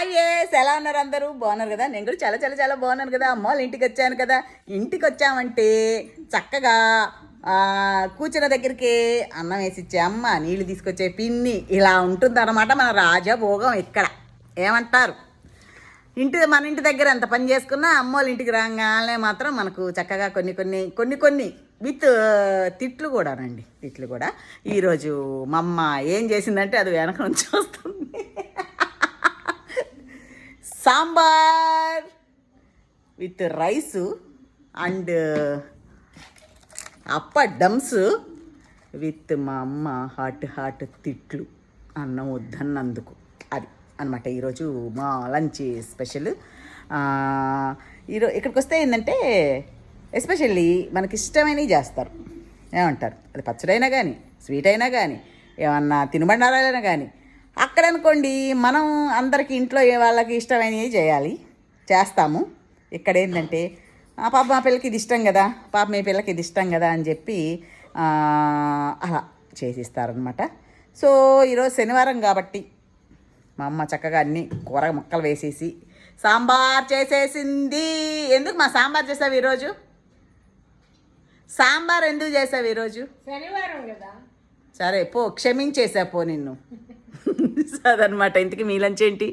Hi ఎలా ఉన్నారు అందరూ? బాగున్నారు కదా? నేను కూడా చాలా చాలా చాలా బాగున్నాను కదా. అమ్మ వాళ్ళ ఇంటికి వచ్చాను కదా. ఇంటికి వచ్చామంటే చక్కగా కూర్చున్న దగ్గరికి అన్నం వేసి ఇచ్చే అమ్మ, నీళ్ళు తీసుకొచ్చే పిన్ని, ఇలా ఉంటుందన్నమాట మన రాజభోగం ఇక్కడ. ఏమంటారు? మన ఇంటి దగ్గర ఎంత పని చేసుకున్నా అమ్మ వాళ్ళ ఇంటికి రాగానే మాత్రం మనకు చక్కగా కొన్ని విత్ తిట్లు కూడానండి. తిట్లు కూడా. ఈరోజు మా అమ్మ ఏం చేసిందంటే అది వెనక నుంచి వస్తుంది. Sambar with rice and డమ్స్ with మా అమ్మ హాట్ తిట్లు, అన్నం వద్దన్నందుకు. అది అనమాట ఈరోజు మా లంచ్ స్పెషల్. ఇక్కడికి వస్తే ఏంటంటే ఎస్పెషల్లీ మనకి ఇష్టమైనవి చేస్తారు. ఏమంటారు? అది పచ్చడైనా కానీ, స్వీట్ అయినా కానీ, ఏమన్నా తినుబండారాలైనా కానీ. అక్కడ అనుకోండి మనం అందరికీ ఇంట్లో వాళ్ళకి ఇష్టమైనవి చేస్తాము. ఇక్కడ ఏంటంటే పాప మా పిల్లకి ఇది ఇష్టం కదా, పాప మీ పిల్లకి ఇది ఇష్టం కదా అని చెప్పి అలా చేసిస్తారనమాట. సో ఈరోజు శనివారం కాబట్టి మా అమ్మ చక్కగా అన్ని కూర ముక్కలు వేసేసి సాంబార్ చేసేసింది. ఎందుకు మా సాంబార్ చేసావు ఈరోజు? సాంబార్ ఎందుకు చేసావు ఈరోజు? శనివారం కదా. సరే పో, క్షమించేసా పో నిన్ను. అదనమాట. ఇంతకీ మీ లంచ్ ఏంటి?